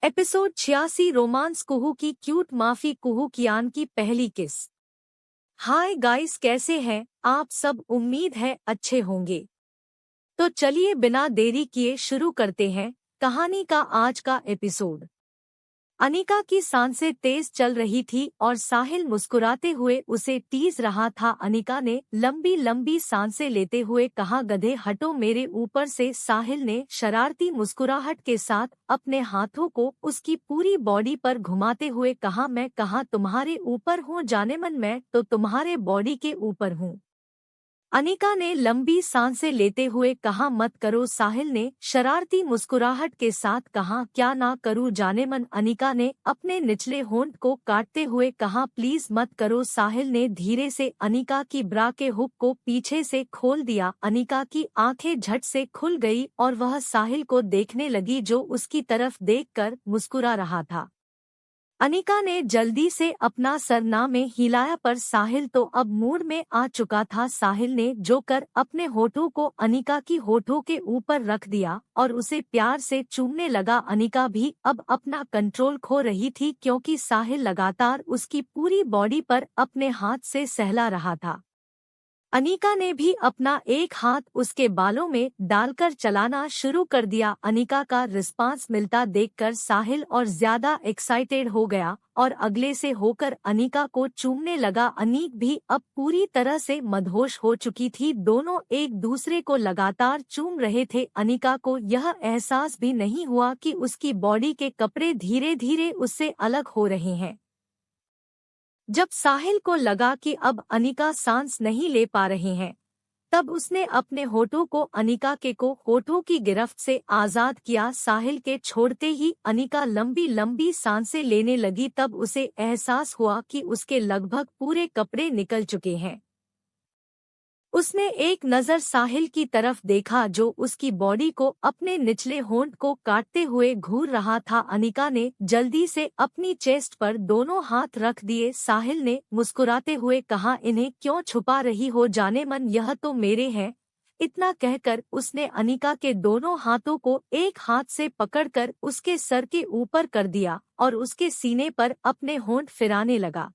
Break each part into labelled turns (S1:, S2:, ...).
S1: Episode 86 romance कुहू की cute माफी कुहू कियान की पहली किस। हाय गाइस, कैसे हैं आप सब? उम्मीद है अच्छे होंगे। तो चलिए बिना देरी किए शुरू करते हैं कहानी का आज का एपिसोड। अनिका की सांसें तेज चल रही थी और साहिल मुस्कुराते हुए उसे टीज रहा था। अनिका ने लंबी लंबी सांसें लेते हुए कहा, गधे हटो मेरे ऊपर से। साहिल ने शरारती मुस्कुराहट के साथ अपने हाथों को उसकी पूरी बॉडी पर घुमाते हुए कहा, मैं कहाँ तुम्हारे ऊपर हूँ जानेमन, मैं तो तुम्हारे बॉडी के ऊपर हूँ। अनिका ने लंबी सांसें लेते हुए कहा, मत करो। साहिल ने शरारती मुस्कुराहट के साथ कहा, क्या ना करूं जानेमन। अनिका ने अपने निचले होंठ को काटते हुए कहा, प्लीज मत करो। साहिल ने धीरे से अनिका की ब्रा के हुक को पीछे से खोल दिया। अनिका की आंखें झट से खुल गई और वह साहिल को देखने लगी जो उसकी तरफ देखकर मुस्कुरा रहा था। अनिका ने जल्दी से अपना सरना में हिलाया पर साहिल तो अब मूड में आ चुका था। साहिल ने जो कर अपने होठों को अनिका की होठों के ऊपर रख दिया और उसे प्यार से चूमने लगा। अनिका भी अब अपना कंट्रोल खो रही थी क्योंकि साहिल लगातार उसकी पूरी बॉडी पर अपने हाथ से सहला रहा था। अनिका ने भी अपना एक हाथ उसके बालों में डालकर चलाना शुरू कर दिया। अनिका का रिस्पांस मिलता देखकर साहिल और ज्यादा एक्साइटेड हो गया और अगले से होकर अनिका को चूमने लगा। अनीक भी अब पूरी तरह से मदहोश हो चुकी थी। दोनों एक दूसरे को लगातार चूम रहे थे। अनिका को यह एहसास भी नहीं हुआ कि उसकी बॉडी के कपड़े धीरे धीरे उससे अलग हो रहे हैं। जब साहिल को लगा कि अब अनिका सांस नहीं ले पा रहे हैं, तब उसने अपने होठों को अनिका के होठों की गिरफ्त से आजाद किया। साहिल के छोड़ते ही अनिका लंबी लंबी सांसें लेने लगी। तब उसे एहसास हुआ कि उसके लगभग पूरे कपड़े निकल चुके हैं। उसने एक नज़र साहिल की तरफ देखा जो उसकी बॉडी को अपने निचले होंठ को काटते हुए घूर रहा था। अनिका ने जल्दी से अपनी चेस्ट पर दोनों हाथ रख दिए। साहिल ने मुस्कुराते हुए कहा, इन्हें क्यों छुपा रही हो जानेमन, यह तो मेरे हैं। इतना कहकर उसने अनिका के दोनों हाथों को एक हाथ से पकड़कर उसके सर के ऊपर कर दिया और उसके सीने पर अपने होंठ फिराने लगा।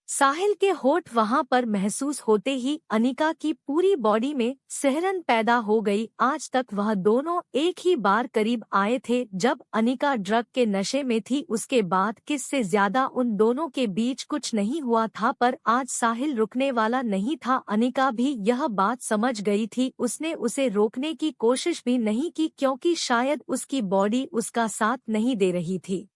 S1: साहिल के होठ वहां पर महसूस होते ही अनिका की पूरी बॉडी में सिहरन पैदा हो गई। आज तक वह दोनों एक ही बार करीब आए थे जब अनिका ड्रग के नशे में थी। उसके बाद किस से ज्यादा उन दोनों के बीच कुछ नहीं हुआ था, पर आज साहिल रुकने वाला नहीं था। अनिका भी यह बात समझ गई थी। उसने उसे रोकने की कोशिश भी नहीं की क्योंकि शायद उसकी बॉडी उसका साथ नहीं दे रही थी।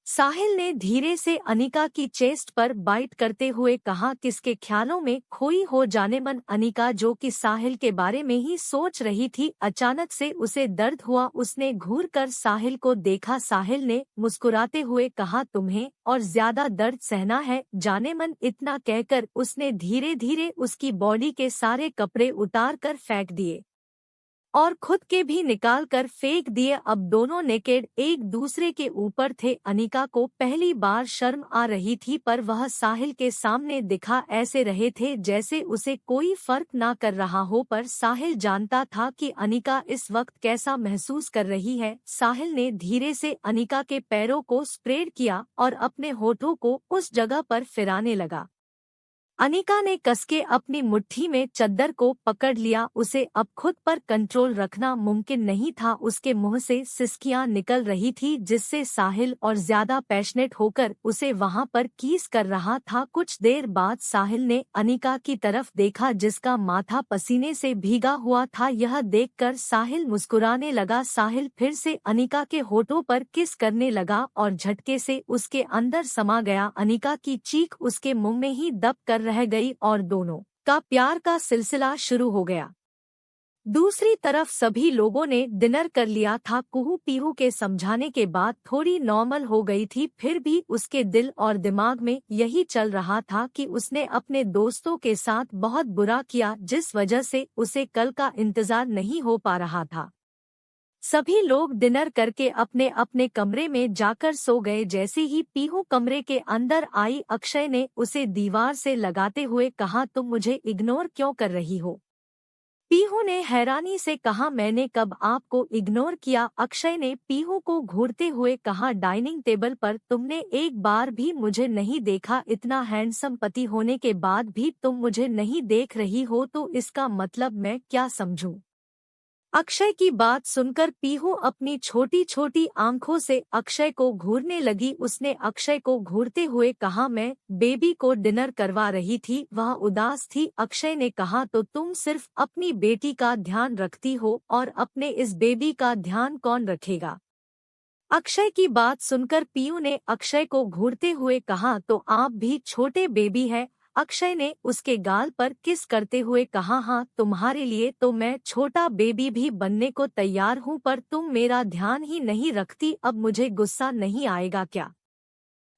S1: साहिल ने धीरे से अनिका की चेस्ट पर बाइट करते हुए कहा, किसके ख्यालों में खोई हो जानेमन। अनिका जो कि साहिल के बारे में ही सोच रही थी, अचानक से उसे दर्द हुआ। उसने घूर कर साहिल को देखा। साहिल ने मुस्कुराते हुए कहा, तुम्हें और ज्यादा दर्द सहना है जानेमन। इतना कहकर उसने धीरे धीरे उसकी बॉडी के सारे कपड़े उतार कर फेंक दिए और खुद के भी निकाल कर फेंक दिए। अब दोनों नेकेड एक दूसरे के ऊपर थे। अनिका को पहली बार शर्म आ रही थी पर वह साहिल के सामने दिखा ऐसे रहे थे जैसे उसे कोई फर्क ना कर रहा हो, पर साहिल जानता था कि अनिका इस वक्त कैसा महसूस कर रही है। साहिल ने धीरे से अनिका के पैरों को स्प्रेड किया और अपने होठों को उस जगह पर फिराने लगा। अनिका ने कसके अपनी मुट्ठी में चद्दर को पकड़ लिया। उसे अब खुद पर कंट्रोल रखना मुमकिन नहीं था। उसके मुंह से सिसकियां निकल रही थी जिससे साहिल और ज्यादा पैशनेट होकर उसे वहां पर कीस कर रहा था। कुछ देर बाद साहिल ने अनिका की तरफ देखा जिसका माथा पसीने से भीगा हुआ था। यह देखकर साहिल मुस्कुराने लगा। साहिल फिर से अनिका के होठों पर किस करने लगा और झटके से उसके अंदर समा गया। अनिका की चीख उसके मुंह में ही दब कर रह गई और दोनों का प्यार का सिलसिला शुरू हो गया। दूसरी तरफ सभी लोगों ने डिनर कर लिया था। कुहू पीहू के समझाने के बाद थोड़ी नॉर्मल हो गई थी, फिर भी उसके दिल और दिमाग में यही चल रहा था कि उसने अपने दोस्तों के साथ बहुत बुरा किया जिस वजह से उसे कल का इंतजार नहीं हो पा रहा था। सभी लोग डिनर करके अपने अपने कमरे में जाकर सो गए। जैसे ही पीहू कमरे के अंदर आई, अक्षय ने उसे दीवार से लगाते हुए कहा, तुम मुझे इग्नोर क्यों कर रही हो? पीहू ने हैरानी से कहा, मैंने कब आपको इग्नोर किया? अक्षय ने पीहू को घूरते हुए कहा, डाइनिंग टेबल पर तुमने एक बार भी मुझे नहीं देखा। इतना हैंडसम पति होने के बाद भी तुम मुझे नहीं देख रही हो, तो इसका मतलब मैं क्या समझूं? अक्षय की बात सुनकर पीहू अपनी छोटी छोटी आंखों से अक्षय को घूरने लगी। उसने अक्षय को घूरते हुए कहा, मैं बेबी को डिनर करवा रही थी, वह उदास थी। अक्षय ने कहा, तो तुम सिर्फ अपनी बेटी का ध्यान रखती हो और अपने इस बेबी का ध्यान कौन रखेगा? अक्षय की बात सुनकर पीयू ने अक्षय को घूरते हुए कहा, तो आप भी छोटे बेबी है? अक्षय ने उसके गाल पर किस करते हुए कहा, हाँ, तुम्हारे लिए तो मैं छोटा बेबी भी बनने को तैयार हूँ, पर तुम मेरा ध्यान ही नहीं रखती। अब मुझे गुस्सा नहीं आएगा क्या?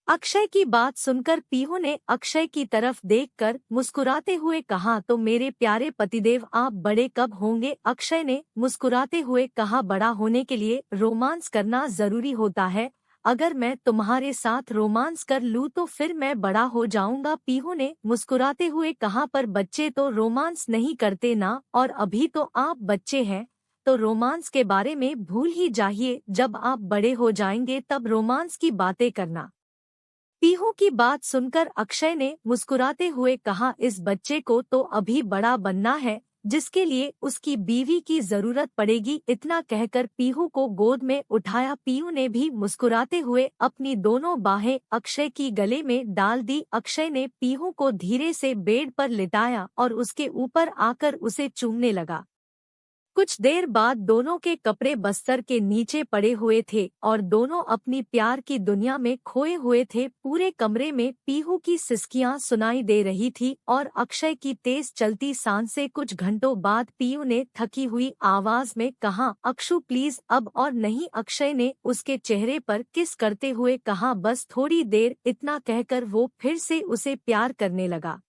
S1: अक्षय की बात सुनकर पीहू ने अक्षय की तरफ देखकर मुस्कुराते हुए कहा, तो मेरे प्यारे पतिदेव, आप बड़े कब होंगे? अक्षय ने मुस्कुराते हुए कहा, बड़ा होने के लिए रोमांस करना जरूरी होता है। अगर मैं तुम्हारे साथ रोमांस कर लूं तो फिर मैं बड़ा हो जाऊंगा। पीहू ने मुस्कुराते हुए कहा, पर बच्चे तो रोमांस नहीं करते ना, और अभी तो आप बच्चे हैं, तो रोमांस के बारे में भूल ही जाइए। जब आप बड़े हो जाएंगे तब रोमांस की बातें करना। पीहू की बात सुनकर अक्षय ने मुस्कुराते हुए कहा, इस बच्चे को तो अभी बड़ा बनना है, जिसके लिए उसकी बीवी की जरूरत पड़ेगी। इतना कहकर पीहू को गोद में उठाया। पीहू ने भी मुस्कुराते हुए अपनी दोनों बाहें अक्षय की गले में डाल दी। अक्षय ने पीहू को धीरे से बेड पर लिटाया और उसके ऊपर आकर उसे चूमने लगा। कुछ देर बाद दोनों के कपड़े बस्तर के नीचे पड़े हुए थे और दोनों अपनी प्यार की दुनिया में खोए हुए थे। पूरे कमरे में पीहू की सिसकियां सुनाई दे रही थी और अक्षय की तेज चलती सांसें। कुछ घंटों बाद पीयू ने थकी हुई आवाज में कहा, अक्षु प्लीज अब और नहीं। अक्षय ने उसके चेहरे पर किस करते हुए कहा, बस थोड़ी देर। इतना कहकर वो फिर से उसे प्यार करने लगा।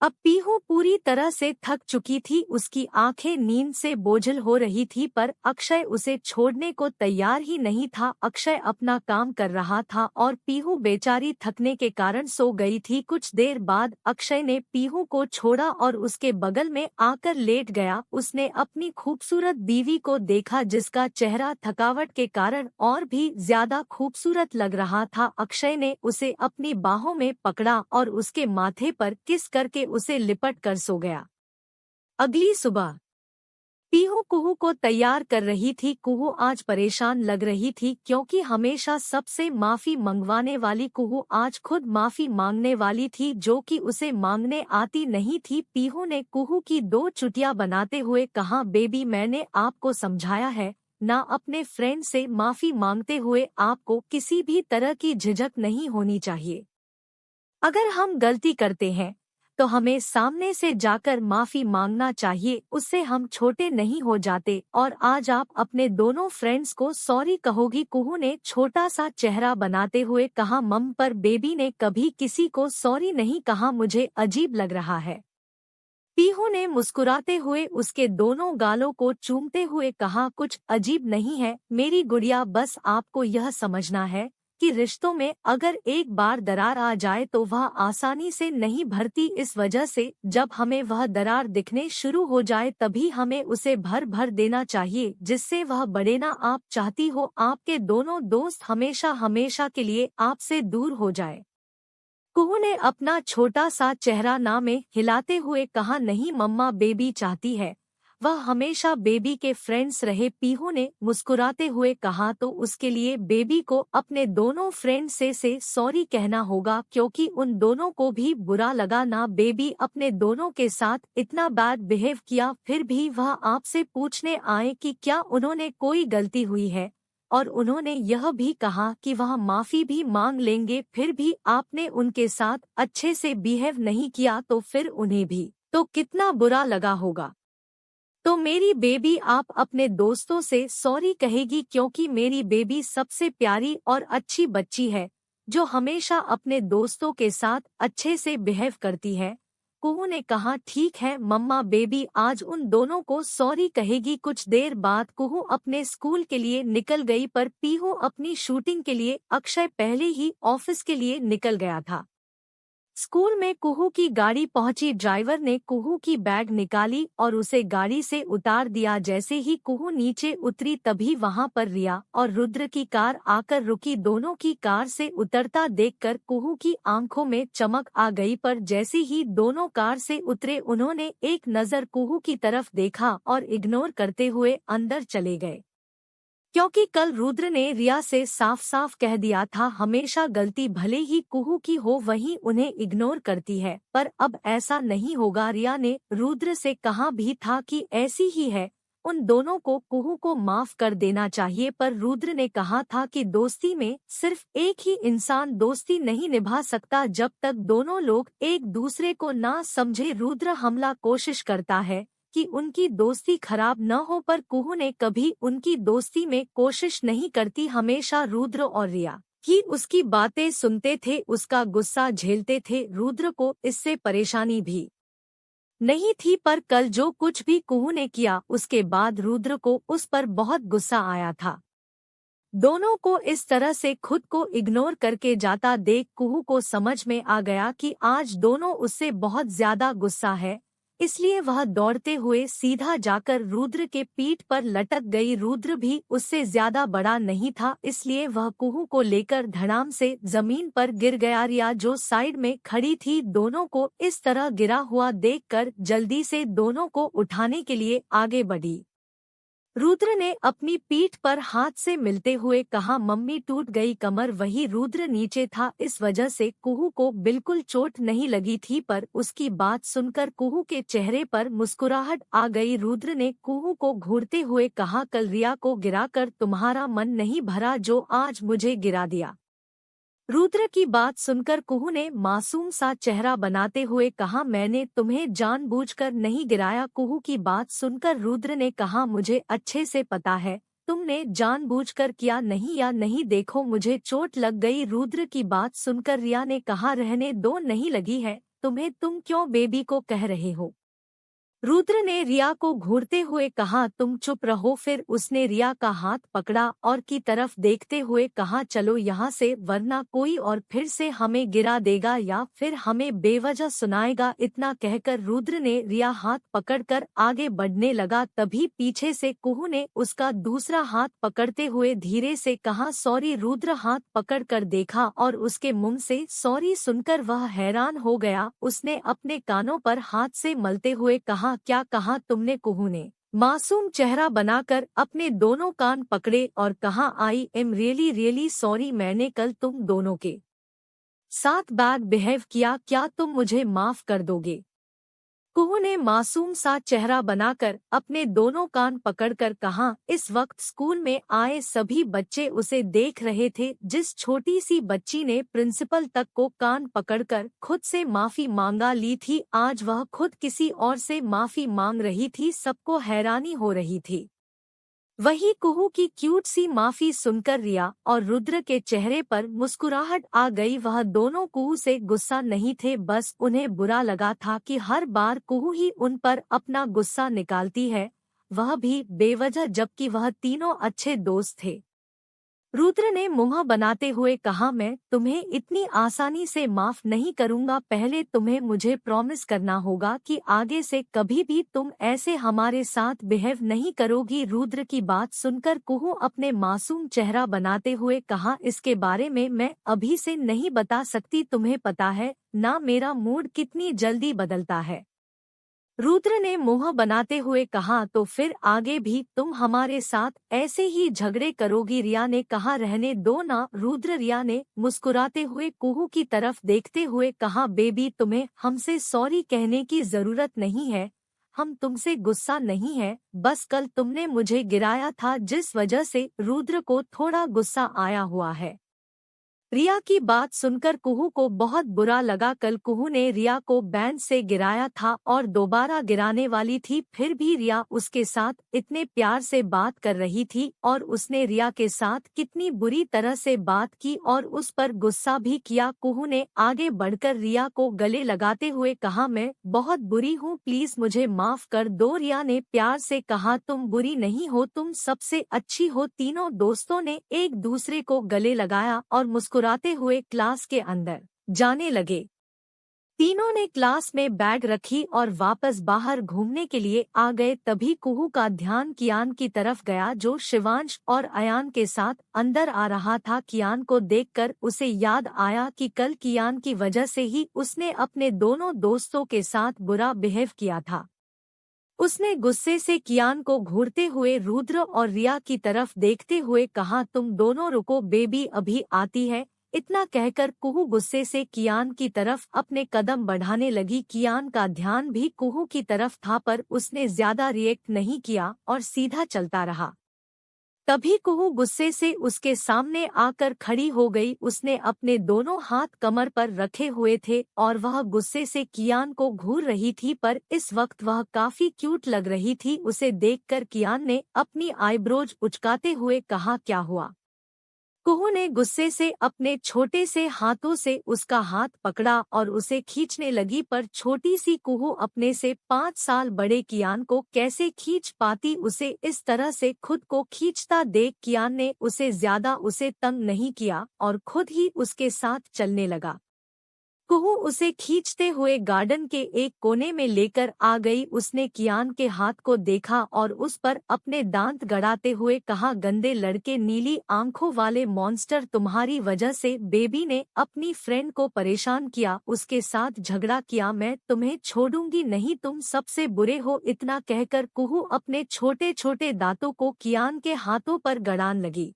S1: अब पीहू पूरी तरह से थक चुकी थी, उसकी आंखें नींद से बोझल हो रही थी, पर अक्षय उसे छोड़ने को तैयार ही नहीं था। अक्षय अपना काम कर रहा था और पीहू बेचारी थकने के कारण सो गई थी। कुछ देर बाद अक्षय ने पीहू को छोड़ा और उसके बगल में आकर लेट गया। उसने अपनी खूबसूरत बीवी को देखा, जिसका चेहरा थकावट के कारण और भी ज्यादा खूबसूरत लग रहा था। अक्षय ने उसे अपनी बाहों में पकड़ा और उसके माथे पर किस करके उसे लिपट कर सो गया। अगली सुबह पीहू कुहू को तैयार कर रही थी। कुहू आज परेशान लग रही थी, क्योंकि हमेशा सबसे माफी मंगवाने वाली कुहू आज खुद माफी मांगने वाली थी, जो कि उसे मांगने आती नहीं थी। पीहू ने कुहू की दो चुटिया बनाते हुए कहा, बेबी, मैंने आपको समझाया है ना, अपने फ्रेंड से माफी मांगते हुए आपको किसी भी तरह की झिझक नहीं होनी चाहिए। अगर हम गलती करते हैं तो हमें सामने से जाकर माफी मांगना चाहिए, उससे हम छोटे नहीं हो जाते। और आज आप अपने दोनों फ्रेंड्स को सॉरी कहोगी? कुहू ने छोटा सा चेहरा बनाते हुए कहा, मम, पर बेबी ने कभी किसी को सॉरी नहीं कहा, मुझे अजीब लग रहा है। पीहू ने मुस्कुराते हुए उसके दोनों गालों को चूमते हुए कहा, कुछ अजीब नहीं है मेरी गुड़िया, बस आपको यह समझना है कि रिश्तों में अगर एक बार दरार आ जाए तो वह आसानी से नहीं भरती। इस वजह से जब हमें वह दरार दिखने शुरू हो जाए तभी हमें उसे भर भर देना चाहिए, जिससे वह बढ़े ना। आप चाहती हो आपके दोनों दोस्त हमेशा हमेशा के लिए आपसे दूर हो जाए? कुहू ने अपना छोटा सा चेहरा ना में हिलाते हुए कहा, नहीं मम्मा, बेबी चाहती है वह हमेशा बेबी के फ्रेंड्स रहे। पीहू ने मुस्कुराते हुए कहा, तो उसके लिए बेबी को अपने दोनों फ्रेंड से सॉरी कहना होगा, क्योंकि उन दोनों को भी बुरा लगा ना। बेबी अपने दोनों के साथ इतना बैड बिहेव किया, फिर भी वह आपसे पूछने आए कि क्या उन्होंने कोई गलती हुई है, और उन्होंने यह भी कहा कि वह माफी भी मांग लेंगे, फिर भी आपने उनके साथ अच्छे से बिहेव नहीं किया, तो फिर उन्हें भी तो कितना बुरा लगा होगा। तो मेरी बेबी आप अपने दोस्तों से सॉरी कहेगी, क्योंकि मेरी बेबी सबसे प्यारी और अच्छी बच्ची है, जो हमेशा अपने दोस्तों के साथ अच्छे से बिहेव करती है। कुहू ने कहा, ठीक है मम्मा, बेबी आज उन दोनों को सॉरी कहेगी। कुछ देर बाद कुहू अपने स्कूल के लिए निकल गई, पर पीहू अपनी शूटिंग के लिए, अक्षय पहले ही ऑफिस के लिए निकल गया था। स्कूल में कुहू की गाड़ी पहुंची। ड्राइवर ने कुहू की बैग निकाली और उसे गाड़ी से उतार दिया। जैसे ही कुहू नीचे उतरी तभी वहां पर रिया और रुद्र की कार आकर रुकी। दोनों की कार से उतरता देखकर कुहू की आंखों में चमक आ गई, पर जैसे ही दोनों कार से उतरे उन्होंने एक नज़र कुहू की तरफ देखा और इग्नोर करते हुए अंदर चले गए। क्योंकि कल रुद्र ने रिया से साफ साफ कह दिया था, हमेशा गलती भले ही कुहू की हो वही उन्हें इग्नोर करती है, पर अब ऐसा नहीं होगा। रिया ने रुद्र से कहा भी था कि ऐसी ही है, उन दोनों को कुहू को माफ कर देना चाहिए, पर रुद्र ने कहा था कि दोस्ती में सिर्फ एक ही इंसान दोस्ती नहीं निभा सकता जब तक दोनों लोग एक दूसरे को ना समझे। रुद्र हमला कोशिश करता है कि उनकी दोस्ती खराब न हो, पर कुहू ने कभी उनकी दोस्ती में कोशिश नहीं करती। हमेशा रुद्र और रिया ही उसकी बातें सुनते थे, उसका गुस्सा झेलते थे। रुद्र को इससे परेशानी भी नहीं थी, पर कल जो कुछ भी कुहू ने किया उसके बाद रुद्र को उस पर बहुत गुस्सा आया था। दोनों को इस तरह से खुद को इग्नोर करके जाता देख कुहू को समझ में आ गया कि आज दोनों उससे बहुत ज्यादा गुस्सा है, इसलिए वह दौड़ते हुए सीधा जाकर रुद्र के पीठ पर लटक गई। रुद्र भी उससे ज्यादा बड़ा नहीं था, इसलिए वह कुहू को लेकर धड़ाम से जमीन पर गिर गया। रिया जो साइड में खड़ी थी दोनों को इस तरह गिरा हुआ देखकर जल्दी से दोनों को उठाने के लिए आगे बढ़ी। रुद्र ने अपनी पीठ पर हाथ से मिलते हुए कहा, मम्मी टूट गई कमर। वही रुद्र नीचे था, इस वजह से कुहू को बिल्कुल चोट नहीं लगी थी, पर उसकी बात सुनकर कुहू के चेहरे पर मुस्कुराहट आ गई। रुद्र ने कुहू को घूरते हुए कहा, कल रिया को गिराकर तुम्हारा मन नहीं भरा जो आज मुझे गिरा दिया। रुद्र की बात सुनकर कुहू ने मासूम सा चेहरा बनाते हुए कहा, मैंने तुम्हें जानबूझकर नहीं गिराया। कुहू की बात सुनकर रुद्र ने कहा, मुझे अच्छे से पता है तुमने जानबूझकर किया नहीं या नहीं, देखो मुझे चोट लग गई। रुद्र की बात सुनकर रिया ने कहा, रहने दो, नहीं लगी है तुम्हें, तुम क्यों बेबी को कह रहे हो। रुद्र ने रिया को घूरते हुए कहा, तुम चुप रहो। फिर उसने रिया का हाथ पकड़ा और की तरफ देखते हुए कहा, चलो यहाँ से, वरना कोई और फिर से हमें गिरा देगा या फिर हमें बेवजह सुनाएगा। इतना कहकर रुद्र ने रिया हाथ पकड़कर आगे बढ़ने लगा, तभी पीछे से कुहू ने उसका दूसरा हाथ पकड़ते हुए धीरे से कहा, सॉरी। रुद्र हाथ पकड़कर देखा और उसके मुंह से सॉरी सुनकर वह हैरान हो गया। उसने अपने कानों पर हाथ से मलते हुए कहा, क्या कहा तुमने। कुहू ने मासूम चेहरा बनाकर अपने दोनों कान पकड़े और कहा, I am really really sorry, मैंने कल तुम दोनों के साथ बैड बिहेव किया, क्या तुम मुझे माफ कर दोगे। कुहू ने मासूम सा चेहरा बनाकर अपने दोनों कान पकड़कर कहा। इस वक्त स्कूल में आए सभी बच्चे उसे देख रहे थे। जिस छोटी सी बच्ची ने प्रिंसिपल तक को कान पकड़कर खुद से माफी मांगा ली थी, आज वह खुद किसी और से माफी मांग रही थी। सबको हैरानी हो रही थी। वही कुहू की क्यूट सी माफी सुनकर रिया और रुद्र के चेहरे पर मुस्कुराहट आ गई। वह दोनों कुहू से गुस्सा नहीं थे, बस उन्हें बुरा लगा था कि हर बार कुहू ही उन पर अपना गुस्सा निकालती है, वह भी बेवजह, जबकि वह तीनों अच्छे दोस्त थे। रुद्र ने मुंह बनाते हुए कहा, मैं तुम्हें इतनी आसानी से माफ नहीं करूंगा, पहले तुम्हें मुझे प्रॉमिस करना होगा कि आगे से कभी भी तुम ऐसे हमारे साथ बिहेव नहीं करोगी। रुद्र की बात सुनकर कुहू अपने मासूम चेहरा बनाते हुए कहा, इसके बारे में मैं अभी से नहीं बता सकती, तुम्हें पता है ना मेरा मूड कितनी जल्दी बदलता है। रुद्र ने मुंह बनाते हुए कहा, तो फिर आगे भी तुम हमारे साथ ऐसे ही झगड़े करोगी। रिया ने कहा, रहने दो ना। रुद्र रिया ने मुस्कुराते हुए कुहू की तरफ देखते हुए कहा, बेबी तुम्हें हमसे सॉरी कहने की जरूरत नहीं है, हम तुमसे गुस्सा नहीं है, बस कल तुमने मुझे गिराया था जिस वजह से रुद्र को थोड़ा गुस्सा आया हुआ है। रिया की बात सुनकर कुहू को बहुत बुरा लगा। कल कुहू ने रिया को बैंड से गिराया था और दोबारा गिराने वाली थी, फिर भी रिया उसके साथ इतने प्यार से बात कर रही थी और उसने रिया के साथ कितनी बुरी तरह से बात की और उस पर गुस्सा भी किया। कुहू ने आगे बढ़कर रिया को गले लगाते हुए कहा, मैं बहुत बुरी हूँ, प्लीज मुझे माफ कर दो। रिया ने प्यार से कहा, तुम बुरी नहीं हो, तुम सबसे अच्छी हो। तीनों दोस्तों ने एक दूसरे को गले लगाया और मुस्कुराते हुए क्लास के अंदर जाने लगे। तीनों ने क्लास में बैग रखी और वापस बाहर घूमने के लिए आ गए। तभी कुहू का ध्यान कियान की तरफ गया जो शिवांश और अयान के साथ अंदर आ रहा था। कियान को देखकर उसे याद आया कि कल कियान की वजह से ही उसने अपने दोनों दोस्तों के साथ बुरा बिहेव किया था। उसने गुस्से से कियान को घूरते हुए रुद्र और रिया की तरफ देखते हुए कहा, तुम दोनों रुको, बेबी अभी आती है। इतना कहकर कुहू गुस्से से कियान की तरफ अपने कदम बढ़ाने लगी। कियान का ध्यान भी कुहू की तरफ था पर उसने ज्यादा रिएक्ट नहीं किया और सीधा चलता रहा। तभी कुहू गुस्से से उसके सामने आकर खड़ी हो गई। उसने अपने दोनों हाथ कमर पर रखे हुए थे और वह गुस्से से कियान को घूर रही थी, पर इस वक्त वह काफी क्यूट लग रही थी। उसे देखकर कियान ने अपनी आईब्रोज उचकाते हुए कहा, क्या हुआ? कुहू ने गुस्से से अपने छोटे से हाथों से उसका हाथ पकड़ा और उसे खींचने लगी, पर छोटी सी कुहू अपने से 5 साल बड़े कियान को कैसे खींच पाती। उसे इस तरह से खुद को खींचता देख कियान ने उसे तंग नहीं किया और खुद ही उसके साथ चलने लगा। कुहू उसे खींचते हुए गार्डन के एक कोने में लेकर आ गई। उसने कियान के हाथ को देखा और उस पर अपने दांत गड़ाते हुए कहा, गंदे लड़के, नीली आंखों वाले मॉन्स्टर, तुम्हारी वजह से बेबी ने अपनी फ्रेंड को परेशान किया, उसके साथ झगड़ा किया। मैं तुम्हें छोड़ूंगी नहीं, तुम सबसे बुरे हो। इतना कहकर कुहू अपने छोटे छोटे दांतों को कियान के हाथों पर गड़ाने लगी।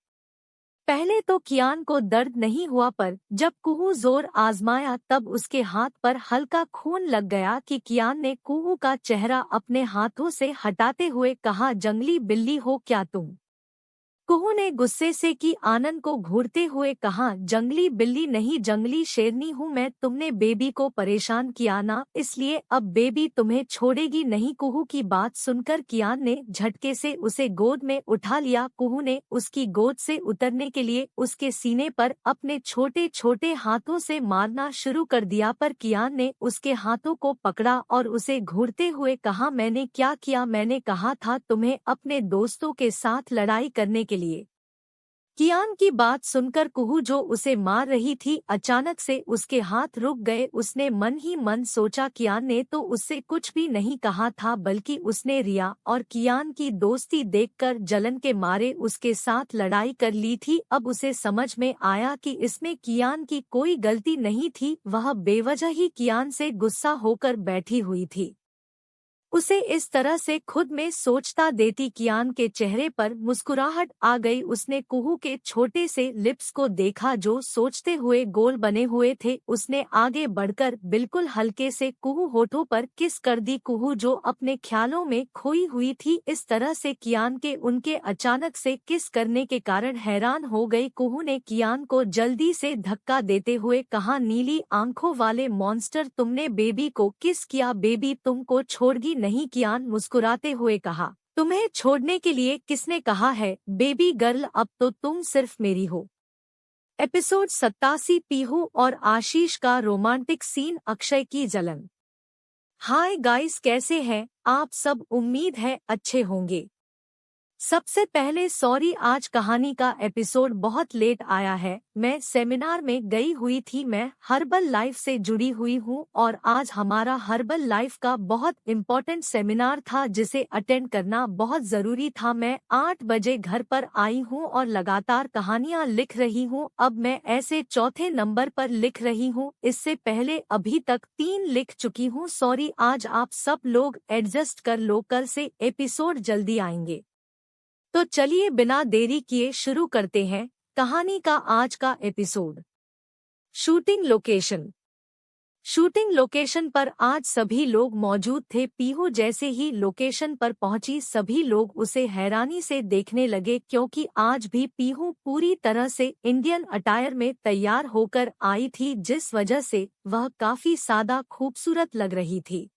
S1: पहले तो कियान को दर्द नहीं हुआ, पर जब कुहू जोर आजमाया तब उसके हाथ पर हल्का खून लग गया कि कियान ने कुहू का चेहरा अपने हाथों से हटाते हुए कहा, जंगली बिल्ली हो क्या तुम? कुहू ने गुस्से से की आनंद को घूरते हुए कहा, जंगली बिल्ली नहीं, जंगली शेरनी हूँ मैं। तुमने बेबी को परेशान किया ना, इसलिए अब बेबी तुम्हें छोड़ेगी नहीं। कुहू की बात सुनकर कियान ने झटके से उसे गोद में उठा लिया। कुहू ने उसकी गोद से उतरने के लिए उसके सीने पर अपने छोटे छोटे हाथों से मारना शुरू कर दिया, पर कियान ने उसके हाथों को पकड़ा और उसे घूरते हुए कहा, मैंने क्या किया? मैंने कहा था तुम्हें अपने दोस्तों के साथ लड़ाई करने के लिए। कियान की बात सुनकर कुहू जो उसे मार रही थी, अचानक से उसके हाथ रुक गए। उसने मन ही मन सोचा, कियान ने तो उससे कुछ भी नहीं कहा था, बल्कि उसने रिया और कियान की दोस्ती देखकर जलन के मारे उसके साथ लड़ाई कर ली थी। अब उसे समझ में आया कि इसमें कियान की कोई गलती नहीं थी, वह बेवजह ही कियान से गुस्सा होकर बैठी हुई थी। उसे इस तरह से खुद में सोचता देती कियान के चेहरे पर मुस्कुराहट आ गई। उसने कुहू के छोटे से लिप्स को देखा जो सोचते हुए गोल बने हुए थे। उसने आगे बढ़कर बिल्कुल हल्के से कुहू होठों पर किस कर दी। कुहू जो अपने ख्यालों में खोई हुई थी, इस तरह से कियान के उनके अचानक से किस करने के कारण हैरान हो गई। कुहू ने कियान को जल्दी से धक्का देते हुए कहा, नीली आंखों वाले मॉन्स्टर, तुमने बेबी को किस किया? बेबी तुमको छोड़गी नहीं, कियान मुस्कुराते हुए कहा। तुम्हें छोड़ने के लिए किसने कहा है? बेबी गर्ल, अब तो तुम सिर्फ मेरी हो। एपिसोड 87, पीहू और आशीष का रोमांटिक सीन, अक्षय की जलन। हाय गाइस, कैसे हैं आप सब? उम्मीद है अच्छे होंगे। सबसे पहले सॉरी, आज कहानी का एपिसोड बहुत लेट आया है। मैं सेमिनार में गई हुई थी। मैं हर्बल लाइफ से जुड़ी हुई हूँ और आज हमारा हर्बल लाइफ का बहुत इम्पोर्टेंट सेमिनार था जिसे अटेंड करना बहुत जरूरी था। मैं 8 बजे घर पर आई हूँ और लगातार कहानियाँ लिख रही हूँ। अब मैं ऐसे चौथे नंबर पर लिख रही हूँ। इससे पहले अभी तक 3 लिख चुकी हूँ। सॉरी, आज आप सब लोग एडजस्ट कर लो, कल से एपिसोड जल्दी आएंगे। तो चलिए बिना देरी किए शुरू करते हैं कहानी का आज का episode. Shooting location. Shooting location पर आज सभी लोग मौजूद थे। पीहू जैसे ही लोकेशन पर पहुंची, सभी लोग उसे हैरानी से देखने लगे क्योंकि आज भी पीहू पूरी तरह से इंडियन अटायर में तैयार होकर आई थी, जिस वजह से वह काफी सादा खूबसूरत लग रही थी।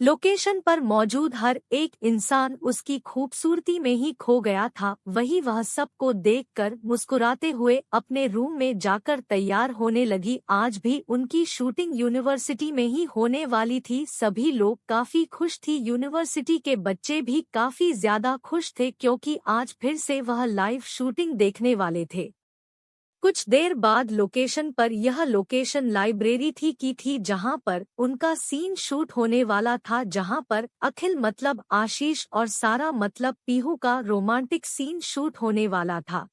S1: लोकेशन पर मौजूद हर एक इंसान उसकी खूबसूरती में ही खो गया था। वही वह सबको देखकर मुस्कुराते हुए अपने रूम में जाकर तैयार होने लगी। आज भी उनकी शूटिंग यूनिवर्सिटी में ही होने वाली थी। सभी लोग काफी खुश थी। यूनिवर्सिटी के बच्चे भी काफी ज्यादा खुश थे क्योंकि आज फिर से वह लाइव शूटिंग देखने वाले थे। कुछ देर बाद लोकेशन पर, यह लोकेशन लाइब्रेरी की थी जहां पर उनका सीन शूट होने वाला था, जहां पर अखिल मतलब आशीष और सारा मतलब पीहू का रोमांटिक सीन शूट होने वाला था।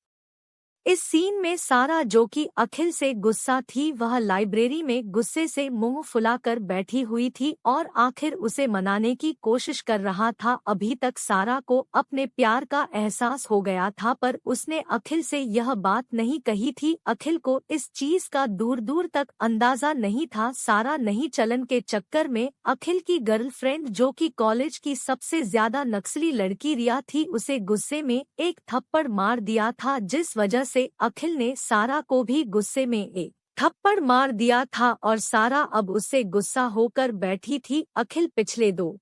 S1: इस सीन में सारा, जो कि अखिल से गुस्सा थी, वह लाइब्रेरी में गुस्से से मुंह फुलाकर बैठी हुई थी और आखिर उसे मनाने की कोशिश कर रहा था। अभी तक सारा को अपने प्यार का एहसास हो गया था, पर उसने अखिल से यह बात नहीं कही थी। अखिल को इस चीज का दूर दूर तक अंदाजा नहीं था। सारा नहीं चलन के चक्कर में अखिल की गर्लफ्रेंड, जो कि कॉलेज की सबसे ज्यादा नक्सली लड़की रिया थी, उसे गुस्से में एक थप्पड़ मार दिया था, जिस वजह से अखिल ने सारा को भी गुस्से में एक थप्पड़ मार दिया था और सारा अब उससे गुस्सा होकर बैठी थी। अखिल पिछले 2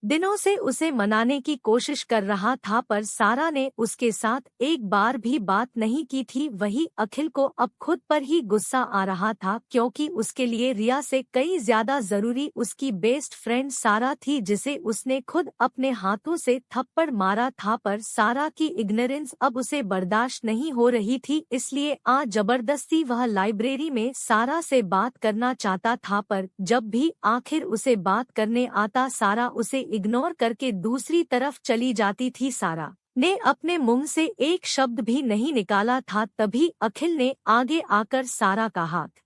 S1: दिनों से उसे मनाने की कोशिश कर रहा था, पर सारा ने उसके साथ एक बार भी बात नहीं की थी। वही अखिल को अब खुद पर ही गुस्सा आ रहा था, क्योंकि उसके लिए रिया से कई ज्यादा जरूरी उसकी बेस्ट फ्रेंड सारा थी, जिसे उसने खुद अपने हाथों से थप्पड़ मारा था। पर सारा की इग्नोरेंस अब उसे बर्दाश्त नहीं हो रही थी, इसलिए जबरदस्ती वह लाइब्रेरी में सारा से बात करना चाहता था। पर जब भी आखिर उसे बात करने आता, सारा उसे इग्नोर करके दूसरी तरफ चली जाती थी। सारा ने अपने मुंह से एक शब्द भी नहीं निकाला था, तभी अखिल ने आगे आकर सारा का हाथ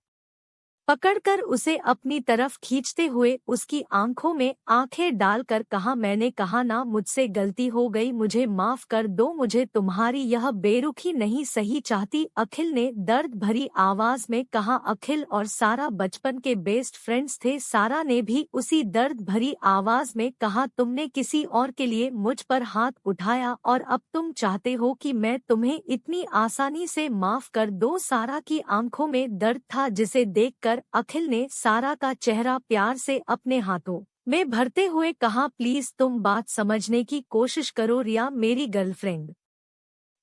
S1: पकड़कर उसे अपनी तरफ खींचते हुए उसकी आंखों में आंखें डालकर कहा, मैंने कहा ना, मुझसे गलती हो गई, मुझे माफ कर दो, मुझे तुम्हारी यह बेरुखी नहीं सही चाहती। अखिल ने दर्द भरी आवाज में कहा। अखिल और सारा बचपन के बेस्ट फ्रेंड्स थे। सारा ने भी उसी दर्द भरी आवाज में कहा, तुमने किसी और के लिए मुझ पर हाथ उठाया और अब तुम चाहते हो कि मैं तुम्हें इतनी आसानी से माफ कर दूं। सारा की आंखों में दर्द था, जिसे देखकर अखिल ने सारा का चेहरा प्यार से अपने हाथों में भरते हुए कहा, प्लीज तुम बात समझने की कोशिश करो, रिया मेरी गर्लफ्रेंड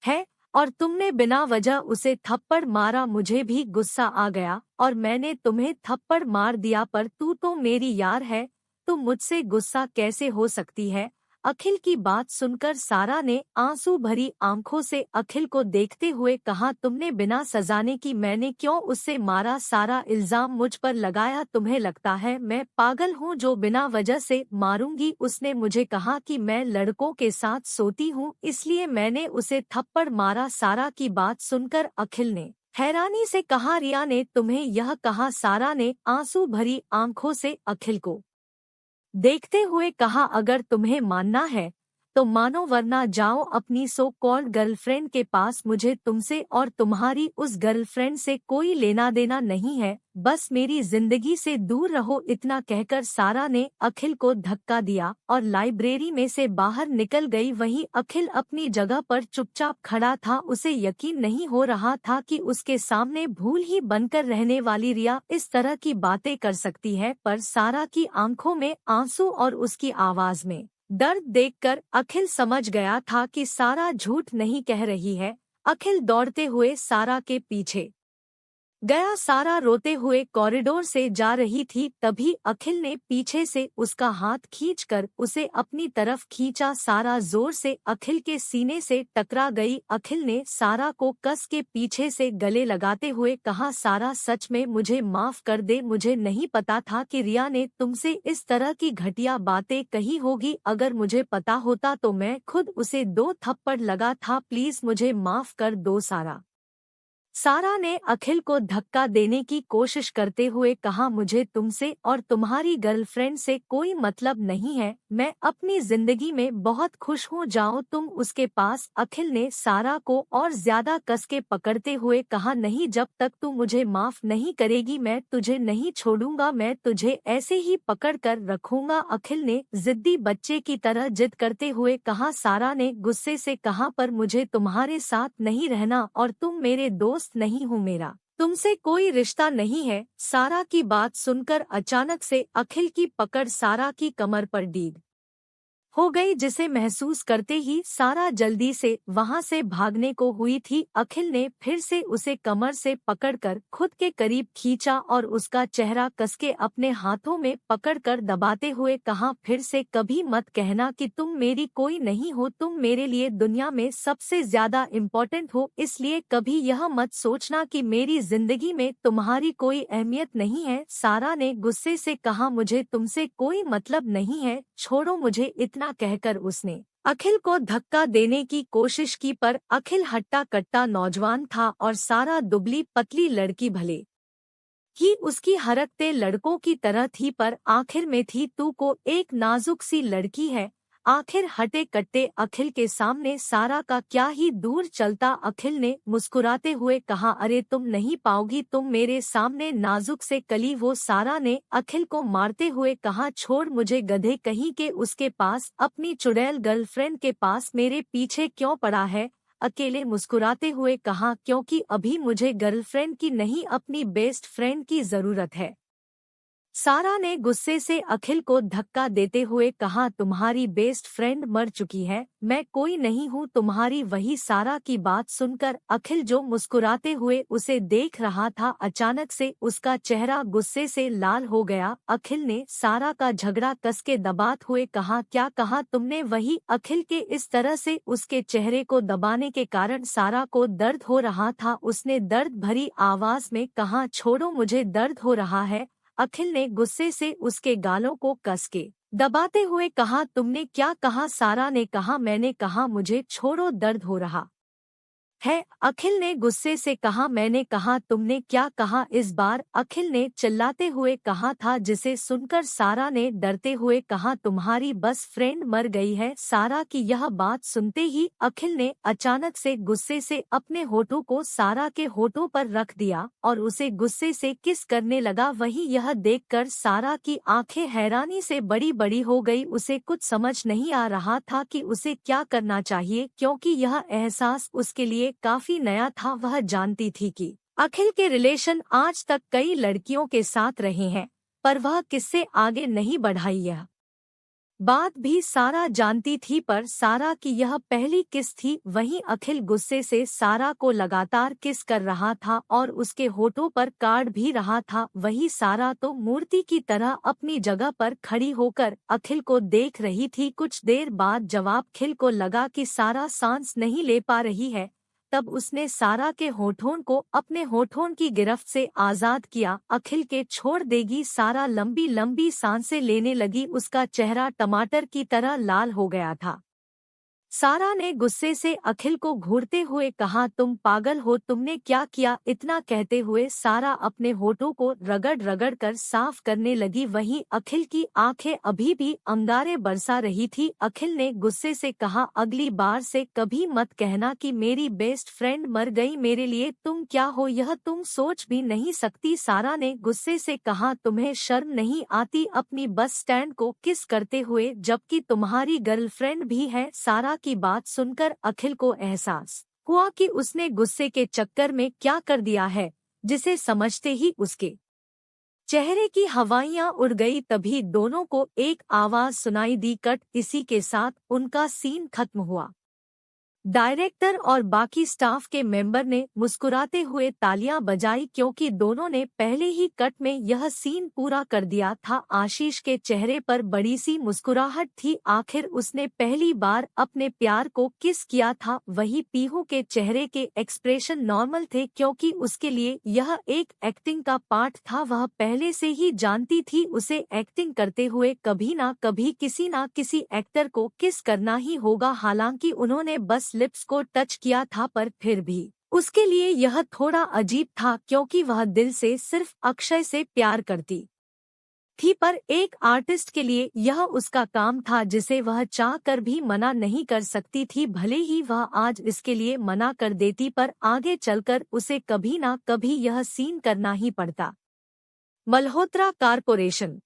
S1: है और तुमने बिना वजह उसे थप्पड़ मारा। मुझे भी गुस्सा आ गया और मैंने तुम्हें थप्पड़ मार दिया, पर तू तो मेरी यार है, तुम मुझसे गुस्सा कैसे हो सकती है। अखिल की बात सुनकर सारा ने आंसू भरी आंखों से अखिल को देखते हुए कहा, तुमने बिना सजाने की मैंने क्यों उससे मारा। सारा इल्जाम मुझ पर लगाया, तुम्हें लगता है मैं पागल हूँ जो बिना वजह से मारूंगी। उसने मुझे कहा कि मैं लड़कों के साथ सोती हूँ, इसलिए मैंने उसे थप्पड़ मारा। सारा की बात सुनकर अखिल ने हैरानी से कहा, रिया ने तुम्हें यह कहा। सारा ने आंसू भरी आंखों से अखिल को देखते हुए कहा, अगर तुम्हें मानना है तो मानो, वरना जाओ अपनी सो कॉल्ड गर्लफ्रेंड के पास। मुझे तुमसे और तुम्हारी उस गर्लफ्रेंड से कोई लेना देना नहीं है, बस मेरी जिंदगी से दूर रहो। इतना कहकर सारा ने अखिल को धक्का दिया और लाइब्रेरी में से बाहर निकल गई। वहीं अखिल अपनी जगह पर चुपचाप खड़ा था। उसे यकीन नहीं हो रहा था कि उसके सामने भूल ही बनकर रहने वाली रिया इस तरह की बातें कर सकती है, पर सारा की आंखों में आंसू और उसकी आवाज में दर्द देखकर अखिल समझ गया था कि सारा झूठ नहीं कह रही है। अखिल दौड़ते हुए सारा के पीछे गया। सारा रोते हुए कॉरिडोर से जा रही थी, तभी अखिल ने पीछे से उसका हाथ खींचकर उसे अपनी तरफ खींचा। सारा जोर से अखिल के सीने से टकरा गई। अखिल ने सारा को कस के पीछे से गले लगाते हुए कहा, सारा सच में मुझे माफ कर दे, मुझे नहीं पता था कि रिया ने तुमसे इस तरह की घटिया बातें कही होगी। अगर मुझे पता होता तो मैं खुद उसे 2 थप्पड़ लगा था, प्लीज मुझे माफ कर दो सारा। सारा ने अखिल को धक्का देने की कोशिश करते हुए कहा, मुझे तुमसे और तुम्हारी गर्लफ्रेंड से कोई मतलब नहीं है, मैं अपनी जिंदगी में बहुत खुश हूँ, जाओ तुम उसके पास। अखिल ने सारा को और ज्यादा कस के पकड़ते हुए कहा, नहीं, जब तक तू मुझे माफ नहीं करेगी मैं तुझे नहीं छोड़ूंगा, मैं तुझे ऐसे ही पकड़ कर रखूंगा। अखिल ने जिद्दी बच्चे की तरह जिद करते हुए कहा। सारा ने गुस्से से कहा, पर मुझे तुम्हारे साथ नहीं रहना और तुम मेरे दोस्त नहीं हूँ, मेरा तुमसे कोई रिश्ता नहीं है। सारा की बात सुनकर अचानक से अखिल की पकड़ सारा की कमर पर डीग हो गई, जिसे महसूस करते ही सारा जल्दी से वहां से भागने को हुई थी। अखिल ने फिर से उसे कमर से पकड़कर खुद के करीब खींचा और उसका चेहरा कसके अपने हाथों में पकड़कर दबाते हुए कहा, फिर से कभी मत कहना कि तुम मेरी कोई नहीं हो, तुम मेरे लिए दुनिया में सबसे ज्यादा इम्पोर्टेंट हो, इसलिए कभी यह मत सोचना कि मेरी जिंदगी में तुम्हारी कोई अहमियत नहीं है। सारा ने गुस्से से कहा, मुझे तुमसे कोई मतलब नहीं है, छोड़ो मुझे। इतना कहकर उसने अखिल को धक्का देने की कोशिश की, पर अखिल हट्टा कट्टा नौजवान था और सारा दुबली पतली लड़की भले ही उसकी हरकतें लड़कों की तरह थी, पर आखिर में थी तू को एक नाजुक सी लड़की है। आखिर हटे कट्टे अखिल के सामने सारा का क्या ही दूर चलता। अखिल ने मुस्कुराते हुए कहा, अरे तुम नहीं पाओगी, तुम मेरे सामने नाजुक से कली वो। सारा ने अखिल को मारते हुए कहा, छोड़ मुझे गधे कहीं के, उसके पास अपनी चुड़ैल गर्लफ्रेंड के पास मेरे पीछे क्यों पड़ा है। अकेले मुस्कुराते हुए कहा, क्योंकि अभी मुझे गर्लफ्रेंड की नहीं अपनी बेस्ट फ्रेंड की जरूरत है। सारा ने गुस्से से अखिल को धक्का देते हुए कहा, तुम्हारी बेस्ट फ्रेंड मर चुकी है, मैं कोई नहीं हूँ तुम्हारी वही। सारा की बात सुनकर अखिल जो मुस्कुराते हुए उसे देख रहा था, अचानक से उसका चेहरा गुस्से से लाल हो गया। अखिल ने सारा का झगड़ा कसके दबाते हुए कहा, क्या कहा तुमने वही। अखिल के इस तरह से उसके चेहरे को दबाने के कारण सारा को दर्द हो रहा था। उसने दर्द भरी आवाज में कहा, छोड़ो मुझे दर्द हो रहा है। अखिल ने गुस्से से उसके गालों को कस के दबाते हुए कहा, तुमने क्या कहा। सारा ने कहा, मैंने कहा मुझे छोड़ो, दर्द हो रहा है। अखिल ने गुस्से से कहा, मैंने कहा तुमने क्या कहा। इस बार अखिल ने चिल्लाते हुए कहा था, जिसे सुनकर सारा ने डरते हुए कहा, तुम्हारी बस फ्रेंड मर गई है। सारा की यह बात सुनते ही अखिल ने अचानक से गुस्से से अपने होठों को सारा के होठों पर रख दिया और उसे गुस्से से किस करने लगा। वहीं यह देखकर सारा की आंखें हैरानी से बड़ी बड़ी हो गई। उसे कुछ समझ नहीं आ रहा था कि उसे क्या करना चाहिए, क्योंकि यह एहसास उसके लिए काफी नया था। वह जानती थी कि अखिल के रिलेशन आज तक कई लड़कियों के साथ रहे हैं, पर वह किससे आगे नहीं बढ़ाई यह बात भी सारा जानती थी, पर सारा की यह पहली किस थी। वहीं अखिल गुस्से से सारा को लगातार किस कर रहा था और उसके होठों पर काट भी रहा था। वहीं सारा तो मूर्ति की तरह अपनी जगह पर खड़ी होकर अखिल को देख रही थी। कुछ देर बाद जवाब अखिल को लगा कि सारा सांस नहीं ले पा रही है, तब उसने सारा के होठों को अपने होठों की गिरफ्त से आजाद किया। अखिल के छोड़ देगी। सारा लंबी लंबी सांसें लेने लगी, उसका चेहरा टमाटर की तरह लाल हो गया था। सारा ने गुस्से से अखिल को घूरते हुए कहा, तुम पागल हो, तुमने क्या किया। इतना कहते हुए सारा अपने होठों को रगड़ रगड़ कर साफ करने लगी। वहीं अखिल की आंखें अभी भी अंगारे बरसा रही थी। अखिल ने गुस्से से कहा, अगली बार से कभी मत कहना कि मेरी बेस्ट फ्रेंड मर गई, मेरे लिए तुम क्या हो यह तुम सोच भी नहीं सकती। सारा ने गुस्से से कहा, तुम्हें शर्म नहीं आती अपनी बस स्टैंड को किस करते हुए, जबकि तुम्हारी गर्लफ्रेंड भी है। सारा की बात सुनकर अखिल को एहसास हुआ कि उसने गुस्से के चक्कर में क्या कर दिया है, जिसे समझते ही उसके चेहरे की हवाइयां उड़ गई। तभी दोनों को एक आवाज सुनाई दी, कट। इसी के साथ उनका सीन खत्म हुआ। डायरेक्टर और बाकी स्टाफ के मेंबर ने मुस्कुराते हुए तालियां बजाई, क्योंकि दोनों ने पहले ही कट में यह सीन पूरा कर दिया था। आशीष के चेहरे पर बड़ी सी मुस्कुराहट थी, आखिर उसने पहली बार अपने प्यार को किस किया था। वही पीहू के चेहरे के एक्सप्रेशन नॉर्मल थे, क्योंकि उसके लिए यह एक एक्टिंग का पार्ट था। वह पहले से ही जानती थी उसे एक्टिंग करते हुए कभी ना कभी किसी ना किसी एक्टर को किस करना ही होगा। हालांकि उन्होंने बस लिप्स को टच किया था, पर फिर भी उसके लिए यह थोड़ा अजीब था, क्योंकि वह दिल से सिर्फ अक्षय से प्यार करती थी। पर एक आर्टिस्ट के लिए यह उसका काम था, जिसे वह चाह कर भी मना नहीं कर सकती थी। भले ही वह आज इसके लिए मना कर देती, पर आगे चलकर उसे कभी ना कभी यह सीन करना ही पड़ता। मल्होत्रा कारपोरेशन।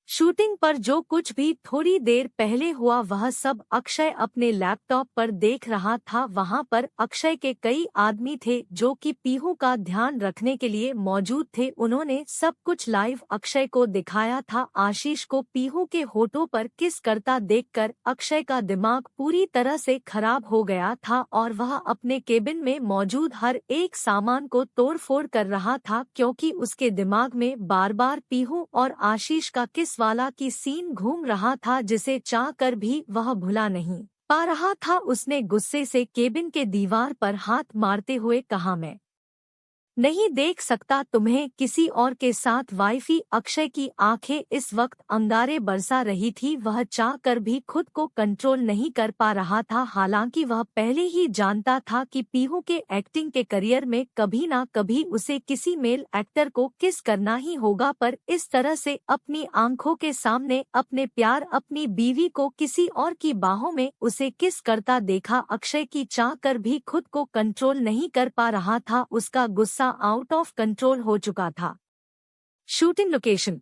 S1: शूटिंग पर जो कुछ भी थोड़ी देर पहले हुआ वह सब अक्षय अपने लैपटॉप पर देख रहा था। वहां पर अक्षय के कई आदमी थे जो कि पीहू का ध्यान रखने के लिए मौजूद थे। उन्होंने सब कुछ लाइव अक्षय को दिखाया था। आशीष को पीहू के होठों पर किस करता देखकर अक्षय का दिमाग पूरी तरह से खराब हो गया था और वह अपने केबिन में मौजूद हर एक सामान को तोड़फोड़ कर रहा था, क्योंकि उसके दिमाग में बार बार पीहू और आशीष का किस वाला की सीन घूम रहा था, जिसे चाह कर भी वह भुला नहीं पा रहा था। उसने गुस्से से केबिन के दीवार पर हाथ मारते हुए कहा, मैं नहीं देख सकता तुम्हें किसी और के साथ। वाइफी अक्षय की आंखें इस वक्त अंगारे बरसा रही थी। वह चाह कर भी खुद को कंट्रोल नहीं कर पा रहा था। हालांकि वह पहले ही जानता था कि पीहू के एक्टिंग के करियर में कभी ना कभी उसे किसी मेल एक्टर को किस करना ही होगा, पर इस तरह से अपनी आंखों के सामने अपने प्यार अपनी बीवी को किसी और की बाहों में उसे किस करता देखा अक्षय की चाह कर भी खुद को कंट्रोल नहीं कर पा रहा था। उसका गुस्सा आउट ऑफ कंट्रोल हो चुका था। Shooting location.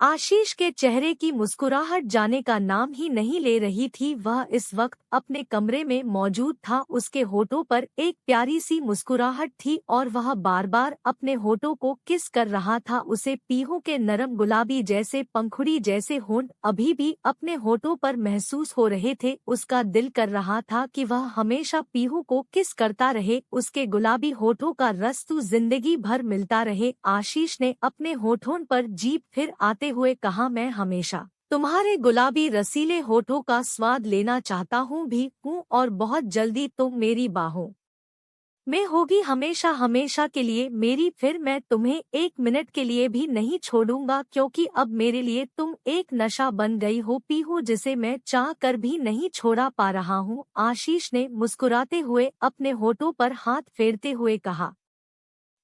S1: आशीष के चेहरे की मुस्कुराहट जाने का नाम ही नहीं ले रही थी। वह इस वक्त अपने कमरे में मौजूद था। उसके होठों पर एक प्यारी सी मुस्कुराहट थी और वह बार बार अपने होठों को किस कर रहा था। उसे पीहू के नरम गुलाबी जैसे पंखुड़ी जैसे होंठ अभी भी अपने होठों पर महसूस हो रहे थे। उसका दिल कर रहा था कि वह हमेशा पीहू को किस करता रहे। उसके गुलाबी होठों का रस तो जिंदगी भर मिलता रहे। आशीष ने अपने होठों पर जीभ फिर आते हुए कहा, मैं हमेशा तुम्हारे गुलाबी रसीले होठों का स्वाद लेना चाहता हूँ और बहुत जल्दी तुम मेरी बाहों में होगी हमेशा हमेशा के लिए मेरी। फिर मैं तुम्हें एक मिनट के लिए भी नहीं छोड़ूंगा, क्योंकि अब मेरे लिए तुम एक नशा बन गई हो पीहू, जिसे मैं चाह कर भी नहीं छोड़ा पा रहा हूँ। आशीष ने मुस्कुराते हुए अपने होठों पर हाथ फेरते हुए कहा।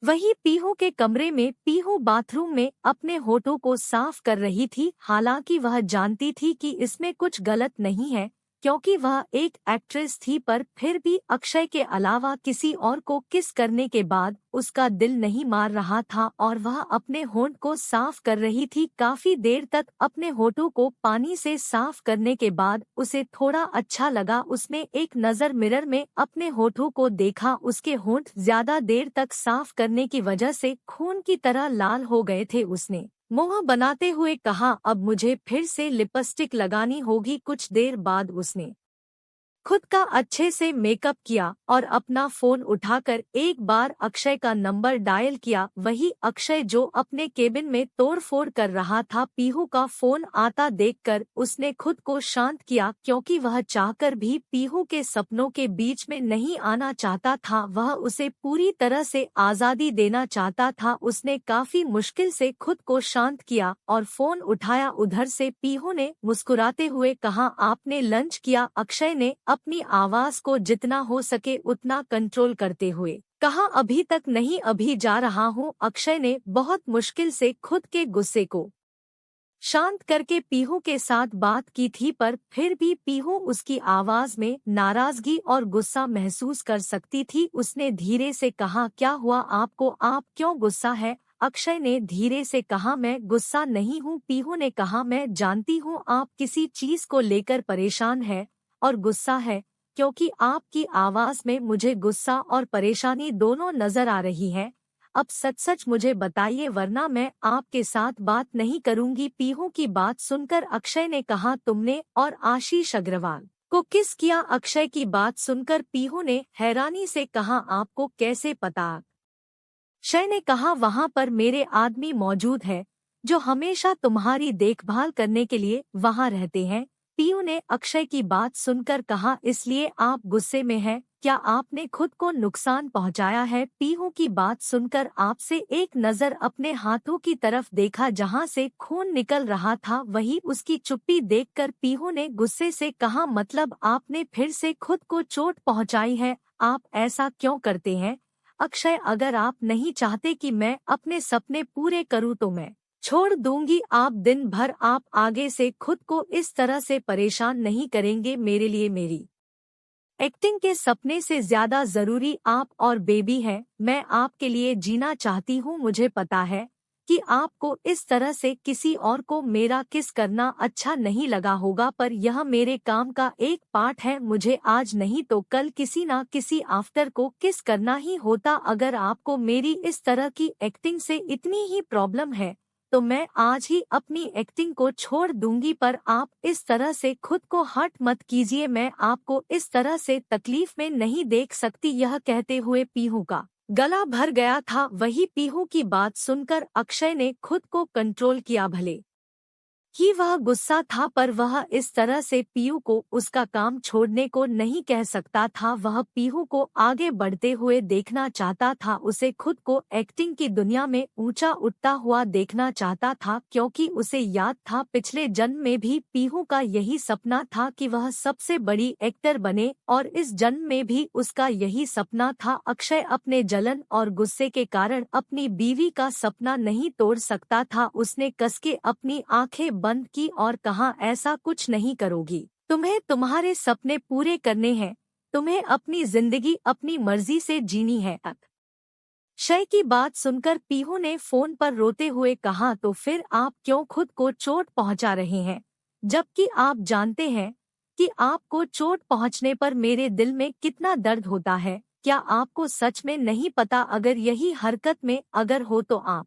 S1: वहीं पीहू के कमरे में पीहू बाथरूम में अपने होठों को साफ कर रही थी। हालांकि वह जानती थी कि इसमें कुछ गलत नहीं है, क्योंकि वह एक एक्ट्रेस थी, पर फिर भी अक्षय के अलावा किसी और को किस करने के बाद उसका दिल नहीं मार रहा था और वह अपने होंठ को साफ कर रही थी। काफी देर तक अपने होठों को पानी से साफ करने के बाद उसे थोड़ा अच्छा लगा। उसने एक नज़र मिरर में अपने होठों को देखा। उसके होंठ ज्यादा देर तक साफ करने की वजह से खून की तरह लाल हो गए थे। उसने मुंह बनाते हुए कहा, अब मुझे फिर से लिपस्टिक लगानी होगी। कुछ देर बाद उसने खुद का अच्छे से मेकअप किया और अपना फोन उठाकर एक बार अक्षय का नंबर डायल किया। वही अक्षय जो अपने केबिन में तोड़फोड़ कर रहा था। पीहू का फोन आता देखकर उसने खुद को शांत किया, क्योंकि वह चाहकर भी पीहू के सपनों के बीच में नहीं आना चाहता था। वह उसे पूरी तरह से आजादी देना चाहता था। उसने काफी मुश्किल से खुद को शांत किया और फोन उठाया। उधर से पीहू ने मुस्कुराते हुए कहा, आपने लंच किया? अक्षय ने अपनी आवाज को जितना हो सके उतना कंट्रोल करते हुए कहा, अभी तक नहीं, अभी जा रहा हूँ। अक्षय ने बहुत मुश्किल से खुद के गुस्से को शांत करके पीहू के साथ बात की थी, पर फिर भी पीहू उसकी आवाज में नाराजगी और गुस्सा महसूस कर सकती थी। उसने धीरे से कहा, क्या हुआ आपको, आप क्यों गुस्सा है? अक्षय ने धीरे से कहा, मैं गुस्सा नहीं हूँ। पीहू ने कहा, मैं जानती हूँ आप किसी चीज को लेकर परेशान है और गुस्सा है, क्योंकि आपकी आवाज में मुझे गुस्सा और परेशानी दोनों नजर आ रही है। अब सच सच मुझे बताइए, वरना मैं आपके साथ बात नहीं करूंगी। पीहू की बात सुनकर अक्षय ने कहा, तुमने और आशीष अग्रवाल को किस किया? अक्षय की बात सुनकर पीहू ने हैरानी से कहा, आपको कैसे पता? अक्षय ने कहा, वहां पर मेरे आदमी मौजूद है जो हमेशा तुम्हारी देखभाल करने के लिए वहां रहते हैं। पीयू ने अक्षय की बात सुनकर कहा, इसलिए आप गुस्से में हैं? क्या आपने खुद को नुकसान पहुंचाया है? पीहू की बात सुनकर आपसे एक नजर अपने हाथों की तरफ देखा जहां से खून निकल रहा था। वही उसकी चुप्पी देखकर पीहू ने गुस्से से कहा, मतलब आपने फिर से खुद को चोट पहुंचाई है? आप ऐसा क्यों करते हैं अक्षय? अगर आप नहीं चाहते कि मैं अपने सपने पूरे करूं तो मैं छोड़ दूंगी। आप दिन भर आप आगे से खुद को इस तरह से परेशान नहीं करेंगे। मेरे लिए मेरी एक्टिंग के सपने से ज्यादा जरूरी आप और बेबी है। मैं आपके लिए जीना चाहती हूँ, मुझे पता है कि आपको इस तरह से किसी और को मेरा किस करना अच्छा नहीं लगा होगा, पर यह मेरे काम का एक पार्ट है। मुझे आज नहीं तो कल किसी ना किसी आफ्टर को किस करना ही होता। अगर आपको मेरी इस तरह की एक्टिंग से इतनी ही प्रॉब्लम है तो मैं आज ही अपनी एक्टिंग को छोड़ दूंगी, पर आप इस तरह से खुद को हर्ट मत कीजिए। मैं आपको इस तरह से तकलीफ में नहीं देख सकती। यह कहते हुए पीहू का गला भर गया था। वही पीहू की बात सुनकर अक्षय ने खुद को कंट्रोल किया। भले ही वह गुस्सा था, पर वह इस तरह से पीहू को उसका काम छोड़ने को नहीं कह सकता था। वह पीहू को आगे बढ़ते हुए देखना चाहता था, उसे खुद को एक्टिंग की दुनिया में ऊंचा उठता हुआ देखना चाहता था, क्योंकि उसे याद था पिछले जन्म में भी पीहू का यही सपना था कि वह सबसे बड़ी एक्टर बने, और इस जन्म में भी उसका यही सपना था। अक्षय अपने जलन और गुस्से के कारण अपनी बीवी का सपना नहीं तोड़ सकता था। उसने कसके अपनी आंखें बंद की और कहा, ऐसा कुछ नहीं करोगी, तुम्हें तुम्हारे सपने पूरे करने हैं, तुम्हें अपनी जिंदगी अपनी मर्जी से जीनी है। अक्षय की बात सुनकर पीहू ने फोन पर रोते हुए कहा, तो फिर आप क्यों खुद को चोट पहुंचा रहे हैं, जबकि आप जानते हैं कि आपको चोट पहुंचने पर मेरे दिल में कितना दर्द होता है। क्या आपको सच में नहीं पता? अगर यही हरकत में अगर हो तो आप